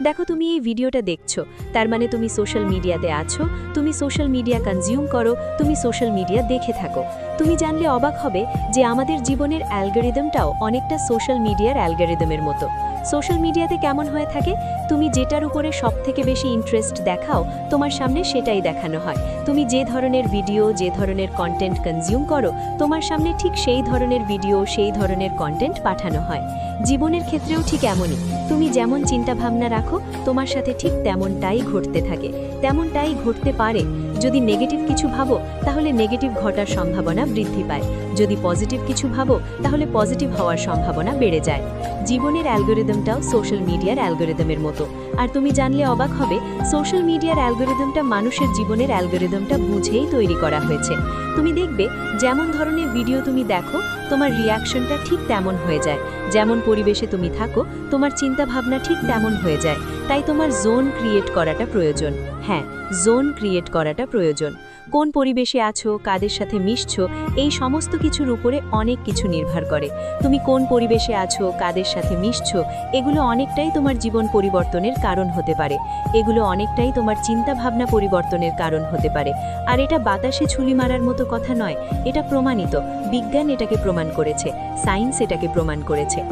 দেখো, তুমি এই ভিডিওটা দেখছো, তার মানে তুমি সোশ্যাল মিডিয়াতে আছো, তুমি সোশ্যাল মিডিয়া কনজিউম করো, তুমি সোশ্যাল মিডিয়া দেখে থাকো। তুমি জানলে অবাক হবে যে আমাদের জীবনের অ্যালগরিদমটাও অনেকটা সোশ্যাল মিডিয়ার অ্যালগরিদমের মতো। সোশ্যাল মিডিয়াতে কেমন হয়ে থাকে, তুমি যেটার উপরে সবথেকে বেশি ইন্টারেস্ট দেখাও তোমার সামনে সেটাই দেখানো হয়। তুমি যে ধরনের ভিডিও, যে ধরনের কন্টেন্ট কনজিউম করো, তোমার সামনে ঠিক সেই ধরনের ভিডিও, সেই ধরনের কন্টেন্ট পাঠানো হয়। জীবনের ক্ষেত্রেও ঠিক এমনই, তুমি যেমন চিন্তাভাবনা রাখো তোমার সাথে ঠিক তেমনটাই ঘটতে থাকে, তেমনটাই ঘটতে পারে। যদি নেগেটিভ কিছু ভাবো তাহলে নেগেটিভ ঘটার সম্ভাবনা বৃদ্ধি পায়, যদি পজিটিভ কিছু ভাবো তাহলে পজিটিভ হওয়ার সম্ভাবনা বেড়ে যায়। জীবনের অ্যালগরিদমটাও সোশ্যাল মিডিয়ার অ্যালগরিদমের মতো। আর তুমি জানলে অবাক হবে, সোশ্যাল মিডিয়ার অ্যালগরিদমটা মানুষের জীবনের অ্যালগরিদমটা বুঝেই তৈরি করা হয়েছে। তুমি দেখবে যেমন ধরনের ভিডিও তুমি দেখো তোমার রিয়াকশনটা ঠিক তেমন হয়ে যায়, যেমন পরিবেশে তুমি থাকো তোমার চিন্তাভাবনা ঠিক তেমন হয়ে যায়। তাই তোমার জোন ক্রিয়েট করাটা প্রয়োজন। হ্যাঁ, জোন ক্রিয়েট করাটা প্রয়োজন। কোন পরিবেশে আছো, কাদের সাথে মিশছো, এই সমস্ত কিছুর উপরে অনেক কিছু নির্ভর করে। তুমি কোন পরিবেশে আছো, কাদের সাথে মিশছো, এগুলো অনেকটাই তোমার জীবন পরিবর্তনের কারণ হতে পারে। এগুলো অনেকটাই তোমার চিন্তাভাবনা পরিবর্তনের কারণ হতে পারে। আর এটা বাতাসে ছুরি মারার মতো কথা নয়, এটা প্রমাণিত। বিজ্ঞান এটাকে প্রমাণ করেছে, সায়েন্স এটাকে প্রমাণ করেছে।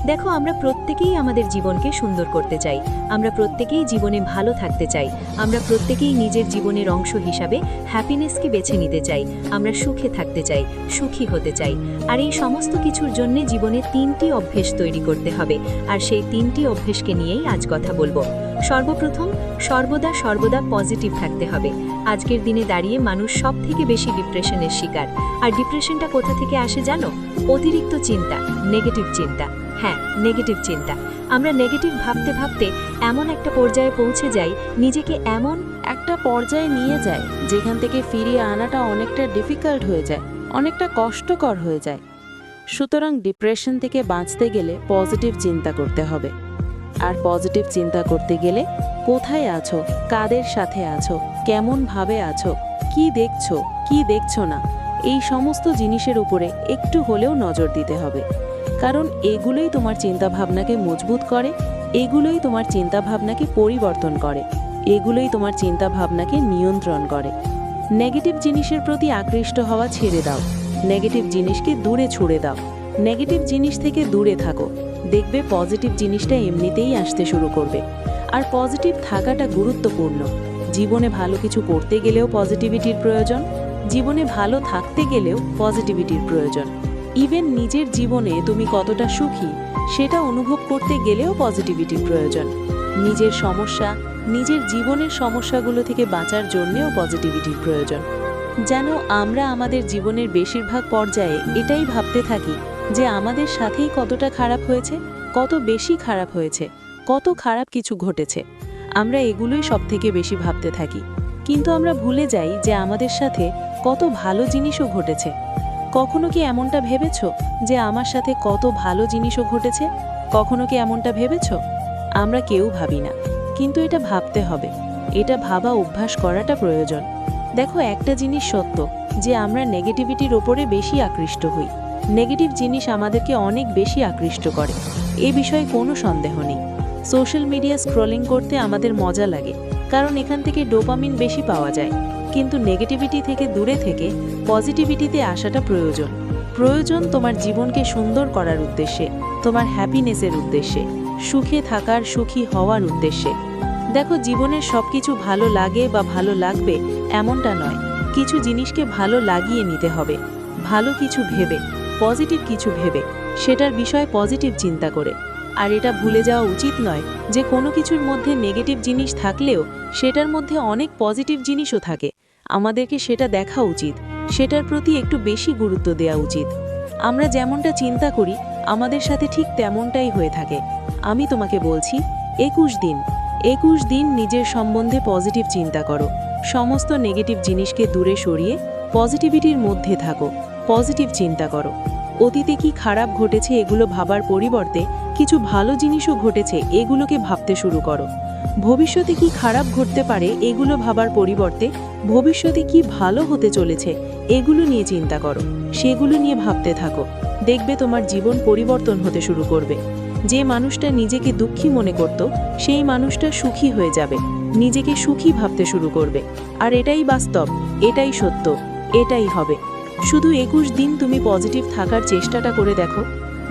দেখো, আমরা প্রত্যেকেই আমাদের জীবনকে সুন্দর করতে চাই, আমরা প্রত্যেকেই জীবনে ভালো থাকতে চাই, আমরা প্রত্যেকেই নিজের জীবনের অংশ হিসাবে হ্যাপিনেসকে বেছে নিতে চাই, আমরা সুখে থাকতে চাই, সুখী হতে চাই। আর এই সমস্ত কিছুর জন্য জীবনে 3টি অভ্যেস তৈরি করতে হবে। আর সেই 3টি অভ্যেসকে নিয়েই আজ কথা বলবো। সর্বপ্রথম, সর্বদা পজিটিভ থাকতে হবে। আজকের দিনে দাঁড়িয়ে মানুষ সবথেকে বেশি ডিপ্রেশনের শিকার। আর ডিপ্রেশনটা কোথা থেকে আসে জানো? অতিরিক্ত চিন্তা, নেগেটিভ চিন্তা। হ্যাঁ, নেগেটিভ চিন্তা। আমরা নেগেটিভ ভাবতে ভাবতে এমন একটা পর্যায়ে পৌঁছে যাই, নিজেকে এমন একটা পর্যায়ে নিয়ে যায় যেখান থেকে ফিরিয়ে আনাটা অনেকটা ডিফিকাল্ট হয়ে যায়, অনেকটা কষ্টকর হয়ে যায়। সুতরাং ডিপ্রেশন থেকে বাঁচতে গেলে পজিটিভ চিন্তা করতে হবে। আর পজিটিভ চিন্তা করতে গেলে কোথায় আছো, কাদের সাথে আছো, কেমনভাবে আছো, কি দেখছো, কি দেখছো না, এই সমস্ত জিনিসের উপরে একটু হলেও নজর দিতে হবে। কারণ এগুলোই তোমার চিন্তাভাবনাকে মজবুত করে, এগুলোই তোমার চিন্তাভাবনাকে পরিবর্তন করে, এগুলোই তোমার চিন্তাভাবনাকে নিয়ন্ত্রণ করে। নেগেটিভ জিনিসের প্রতি আকৃষ্ট হওয়া ছেড়ে দাও, নেগেটিভ জিনিসকে দূরে ছুড়ে দাও, নেগেটিভ জিনিস থেকে দূরে থাকো। দেখবে পজিটিভ জিনিসটা এমনিতেই আসতে শুরু করবে। আর পজিটিভ থাকাটা গুরুত্বপূর্ণ। জীবনে ভালো কিছু করতে গেলেও পজিটিভিটির প্রয়োজন, জীবনে ভালো থাকতে গেলেও পজিটিভিটির প্রয়োজন। ইভেন নিজের জীবনে তুমি কতটা সুখী সেটা অনুভব করতে গেলেও পজিটিভিটির প্রয়োজন। নিজের সমস্যা, নিজের জীবনের সমস্যাগুলো থেকে বাঁচার জন্যেও পজিটিভিটির প্রয়োজন। যেন আমরা আমাদের জীবনের বেশিরভাগ পর্যায়ে এটাই ভাবতে থাকি যে আমাদের সাথেই কতটা খারাপ হয়েছে, কত বেশি খারাপ হয়েছে, কত খারাপ কিছু ঘটেছে। আমরা এগুলোই সবথেকে বেশি ভাবতে থাকি, কিন্তু আমরা ভুলে যাই যে আমাদের সাথে কত ভালো জিনিসও ঘটেছে। কখনো কি এমনটা ভেবেছো যে আমার সাথে কত ভালো জিনিসও ঘটেছে? কখনো কি এমনটা ভেবেছো? আমরা কেউ ভাবি না, কিন্তু এটা ভাবতে হবে, এটা ভাবা অভ্যাস করাটা প্রয়োজন। দেখো, একটা জিনিস সত্য যে আমরা নেগেটিভিটির ওপরে বেশি আকৃষ্ট হই। নেগেটিভ জিনিস আমাদেরকে অনেক বেশি আকৃষ্ট করে, এ বিষয়ে কোনো সন্দেহ নেই। সোশ্যাল মিডিয়া স্ক্রলিং করতে আমাদের মজা লাগে, কারণ এখান থেকে ডোপামিন বেশি পাওয়া যায়। কিন্তু নেগেটিভিটি থেকে দূরে থেকে পজিটিভিটিতে আসাটা প্রয়োজন। প্রয়োজন তোমার জীবনকে সুন্দর করার উদ্দেশ্যে, তোমার হ্যাপিনেসের উদ্দেশ্যে, সুখে থাকার, সুখী হওয়ার উদ্দেশ্যে। দেখো, জীবনের সব কিছু ভালো লাগে বা ভালো লাগবে এমনটা নয়। কিছু জিনিসকে ভালো লাগিয়ে নিতে হবে, ভালো কিছু ভেবে, পজিটিভ কিছু ভেবে, সেটার বিষয়ে পজিটিভ চিন্তা করে। আর এটা ভুলে যাওয়া উচিত নয় যে কোনো কিছুর মধ্যে নেগেটিভ জিনিস থাকলেও সেটার মধ্যে অনেক পজিটিভ জিনিসও থাকে। আমাদেরকে সেটা দেখা উচিত, সেটার প্রতি একটু বেশি গুরুত্ব দেওয়া উচিত। আমরা যেমনটা চিন্তা করি আমাদের সাথে ঠিক তেমনটাই হয়ে থাকে। আমি তোমাকে বলছি, 21 দিন নিজের সম্বন্ধে পজিটিভ চিন্তা করো। সমস্ত নেগেটিভ জিনিসকে দূরে সরিয়ে পজিটিভিটির মধ্যে থাকো, পজিটিভ চিন্তা করো। অতীতে কি খারাপ ঘটেছে এগুলো ভাবার পরিবর্তে কিছু ভালো জিনিসও ঘটেছে এগুলোকে ভাবতে শুরু করো। ভবিষ্যতে কি খারাপ ঘটতে পারে এগুলো ভাবার পরিবর্তে ভবিষ্যতে কি ভালো হতে চলেছে এগুলো নিয়ে চিন্তা করো, সেগুলো নিয়ে ভাবতে থাকো। দেখবে তোমার জীবন পরিবর্তন হতে শুরু করবে। যে মানুষটা নিজেকে দুঃখী মনে করত সেই মানুষটা সুখী হয়ে যাবে, নিজেকে সুখী ভাবতে শুরু করবে। আর এটাই বাস্তব, এটাই সত্য, এটাই হবে। শুধু 21 দিন তুমি পজিটিভ থাকার চেষ্টাটা করে দেখো,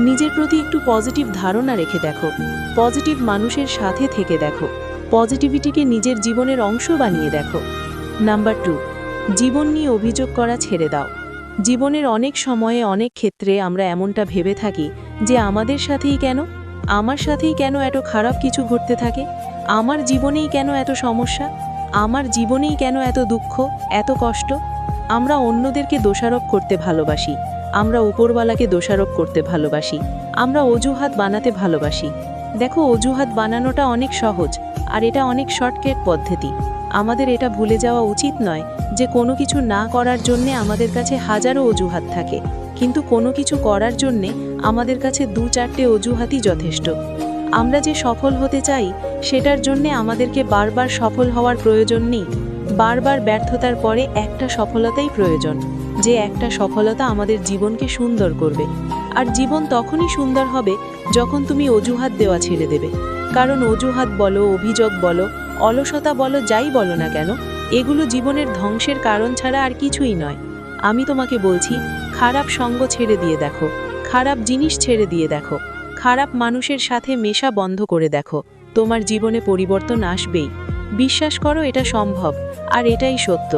নিজের প্রতি একটু পজিটিভ ধারণা রেখে দেখো, পজিটিভ মানুষের সাথে থেকে দেখো, পজিটিভিটিকে নিজের জীবনের অংশ বানিয়ে দেখো। নাম্বার 2, জীবন নিয়ে অভিযোগ করা ছেড়ে দাও। জীবনের অনেক সময়ে অনেক ক্ষেত্রে আমরা এমনটা ভেবে থাকি যে আমার সাথেই কেন এত খারাপ কিছু ঘটতে থাকে, আমার জীবনেই কেন এত সমস্যা, আমার জীবনেই কেন এত দুঃখ, এত কষ্ট। আমরা অন্যদেরকে দোষারোপ করতে ভালোবাসি, আমরা উপরওয়ালাকে দোষারোপ করতে ভালোবাসি, আমরা অজুহাত বানাতে ভালোবাসি। দেখো, অজুহাত বানানোটা অনেক সহজ আর এটা অনেক শর্টকাট পদ্ধতি। আমাদের এটা ভুলে যাওয়া উচিত নয় যে কোনো কিছু না করার জন্যে আমাদের কাছে হাজারো অজুহাত থাকে, কিন্তু কোনো কিছু করার জন্যে আমাদের কাছে 2-4টে অজুহাতই যথেষ্ট। আমরা যে সফল হতে চাই সেটার জন্যে আমাদেরকে বারবার সফল হওয়ার প্রয়োজন নেই, বারবার ব্যর্থতার পরে একটা সফলতাই প্রয়োজন, যে একটা সফলতা আমাদের জীবনকে সুন্দর করবে। আর জীবন তখনই সুন্দর হবে যখন তুমি অজুহাত দেওয়া ছেড়ে দেবে। কারণ অজুহাত বলো, অভিযোগ বলো, অলসতা বলো, যাই বলো না কেন, এগুলো জীবনের ধ্বংসের কারণ ছাড়া আর কিছুই নয়। আমি তোমাকে বলছি, খারাপ সঙ্গ ছেড়ে দিয়ে দেখো, খারাপ জিনিস ছেড়ে দিয়ে দেখো, খারাপ মানুষের সাথে মেশা বন্ধ করে দেখো, তোমার জীবনে পরিবর্তন আসবেই। বিশ্বাস করো, এটা সম্ভব আর এটাই সত্য।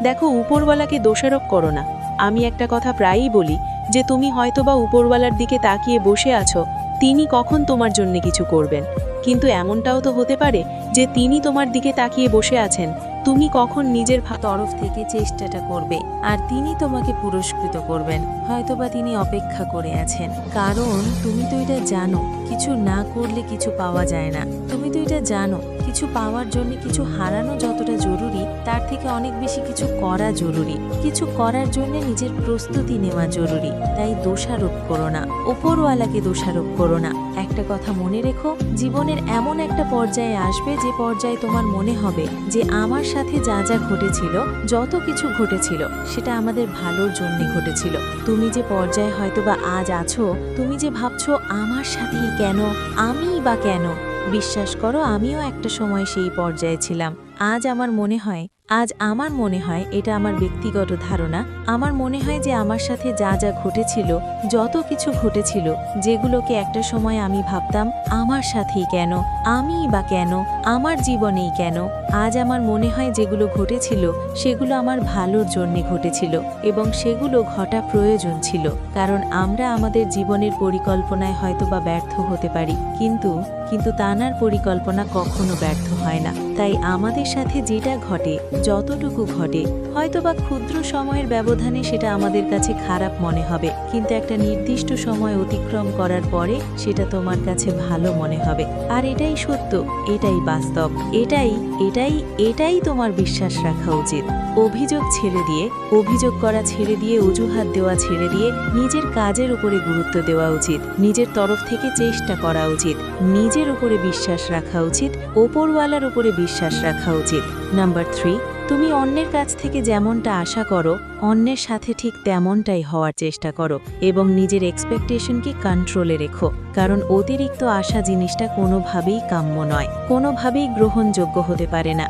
দেখো, উপরওয়ালাকে দোষারোপ করো না। আমি একটা কথা প্রায়ই বলি যে তুমি হয়তোবা উপরওয়ালার দিকে তাকিয়ে বসে আছো, তিনি কখন তোমার জন্য কিছু করবেন, কিন্তু এমনটাও তো হতে পারে যে তিনি তোমার দিকে তাকিয়ে বসে আছেন, তুমি কখন নিজের তরফ থেকে চেষ্টাটা করবে আর তিনি তোমাকে পুরস্কৃত করবেন। হয়তোবা তিনি অপেক্ষা করে আছেন, কারণ তুমি তো এটা জানো কিছু না করলে কিছু পাওয়া যায় না। তুমি তো এটা জানো কিছু পাওয়ার জন্য কিছু হারানো যতটা জরুরি তার থেকে অনেক বেশি কিছু করা জরুরি। কিছু করার জন্য নিজের প্রস্তুতি নেওয়া জরুরি। তাই দোষারোপ করো না, উপরওয়ালাকে দোষারোপ করো না। একটা কথা মনে রেখো, জীবনের এমন একটা পর্যায়ে আসবে যে পর্যায়ে তোমার মনে হবে যে আমার সাথে যা যা ঘটেছিল, যত কিছু ঘটেছিল সেটা আমাদের ভালোর জন্য ঘটেছিল। তুমি যে পর্যায়ে হয়তোবা আজ আছো, তুমি যে ভাবছো আমার সাথেই কেন, আমিই বা কেন, বিশ্বাস করো আমিও একটা সময় সেই পর্যায়ে ছিলাম। আজ আমার মনে হয় এটা আমার ব্যক্তিগত ধারণা, আমার মনে হয় যে আমার সাথে যা যা ঘটেছিল, যত কিছু ঘটেছিল, যেগুলোকে একটা সময় আমি ভাবতাম আমার সাথেই কেন, আমিই বা কেন, আমার জীবনেই কেন, আজ আমার মনে হয় যেগুলো ঘটেছিল সেগুলো আমার ভালোর জন্যে ঘটেছিল এবং সেগুলো ঘটা প্রয়োজন ছিল। কারণ আমরা আমাদের জীবনের পরিকল্পনায় হয়তোবা ব্যর্থ হতে পারি, কিন্তু তানার পরিকল্পনা কখনো ব্যর্থ হয় না। তাই আমাদের সাথে যেটা ঘটে, যতটুকু ঘটে, হয়তোবা ক্ষুদ্র সময়ের ব্যবধানে সেটা আমাদের কাছে খারাপ মনে হবে, কিন্তু একটা নির্দিষ্ট সময় অতিক্রম করার পরে সেটা তোমার কাছে ভালো মনে হবে। আর এটাই সত্য, এটাই বাস্তব, এটাই তোমার বিশ্বাস রাখা উচিত। অভিযোগ করা ছেড়ে দিয়ে, অজুহাত দেওয়া ছেড়ে দিয়ে নিজের কাজের উপরে গুরুত্ব দেওয়া উচিত, নিজের তরফ থেকে চেষ্টা করা উচিত, নিজের উপরে বিশ্বাস রাখা উচিত, ওপরওয়ালার উপরে বিশ্বাস রাখা উচিত। নাম্বার 3, তুমি অন্যের কাছ থেকে যেমনটা আশা করো অন্যের সাথে ঠিক তেমনটাই হওয়ার চেষ্টা করো এবং নিজের এক্সপেকটেশনকে কন্ট্রোলে রেখো। কারণ অতিরিক্ত আশা জিনিসটা কোনোভাবেই কাম্য নয়, কোনোভাবেই গ্রহণযোগ্য হতে পারে না।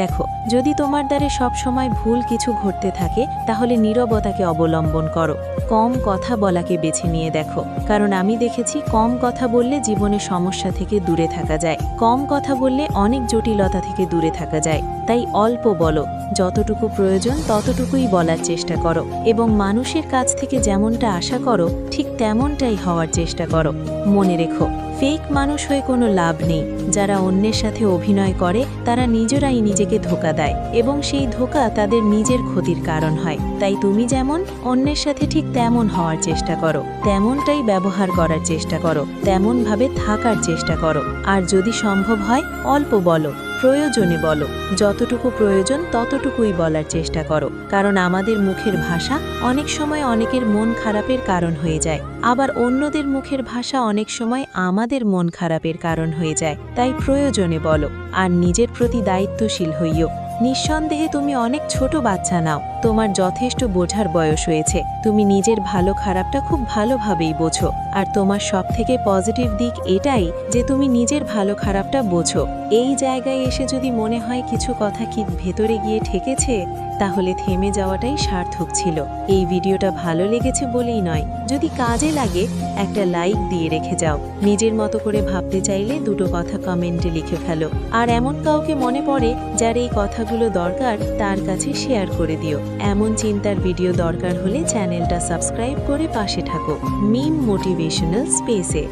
দেখো, যদি তোমার দ্বারে সব সময় ভুল কিছু ঘটতে থাকে তাহলে নীরবতাকে অবলম্বন করো, কম কথা বলাকে বেছে নিয়ে দেখো। কারণ আমি দেখেছি কম কথা বললে জীবনে সমস্যা থেকে দূরে থাকা যায়, কম কথা বললে অনেক জটিলতা থেকে দূরে থাকা যায়। তাই অল্প বলো, যতটুকু প্রয়োজন ততটুকুই বলার চেষ্টা করো এবং মানুষের কাছ থেকে যেমনটা আশা করো ঠিক তেমনটাই হওয়ার চেষ্টা করো। মনে রেখো, ফেক মানুষ হয়ে কোনো লাভ নেই। যারা অন্যের সাথে অভিনয় করে তারা নিজেরাই নিজেকে ধোঁকা দেয় এবং সেই ধোঁকা তাদের নিজের ক্ষতির কারণ হয়। তাই তুমি যেমন অন্যের সাথে ঠিক তেমন হওয়ার চেষ্টা করো, তেমনটাই ব্যবহার করার চেষ্টা করো, তেমনভাবে থাকার চেষ্টা করো। আর যদি সম্ভব হয় অল্প বলো, প্রয়োজনে বলো, যতটুকু প্রয়োজন ততটুকুই বলার চেষ্টা করো। কারণ আমাদের মুখের ভাষা অনেক সময় অনেকের মন খারাপের কারণ হয়ে যায়, আবার অন্যদের মুখের ভাষা অনেক সময় আমাদের মন খারাপের কারণ হয়ে যায়। তাই প্রয়োজনে বলো আর নিজের প্রতি দায়িত্বশীল হইও। নিঃসন্দেহে তুমি অনেক ছোট বাচ্চা নাও, তোমার যথেষ্ট বোঝার বয়স হয়েছে, তুমি নিজের ভালো খারাপটা খুব ভালোভাবেই বোঝো। আর তোমার সবথেকে পজিটিভ দিক এটাই যে তুমি নিজের ভালো খারাপটা বোঝো। এই জায়গায় এসে যদি মনে হয় কিছু কথা কি ভেতরে গিয়ে ঠেকেছে, তাহলে থেমে যাওয়াটাই সার্থক ছিল। এই ভিডিওটা ভালো লেগেছে বলেই নয়, যদি কাজে লাগে একটা লাইক দিয়ে রেখে যাও। নিজের মতো করে ভাবতে চাইলে দুটো কথা কমেন্টে লিখে ফেলো। আর এমন কাউকে মনে পড়ে যার এই কথাগুলো দরকার, তার কাছে শেয়ার করে দিও। এমন চিন্তার ভিডিও দরকার হলে চ্যানেলটা সাবস্ক্রাইব করে পাশে থাকো মিম মোটিভেশনাল স্পেসে।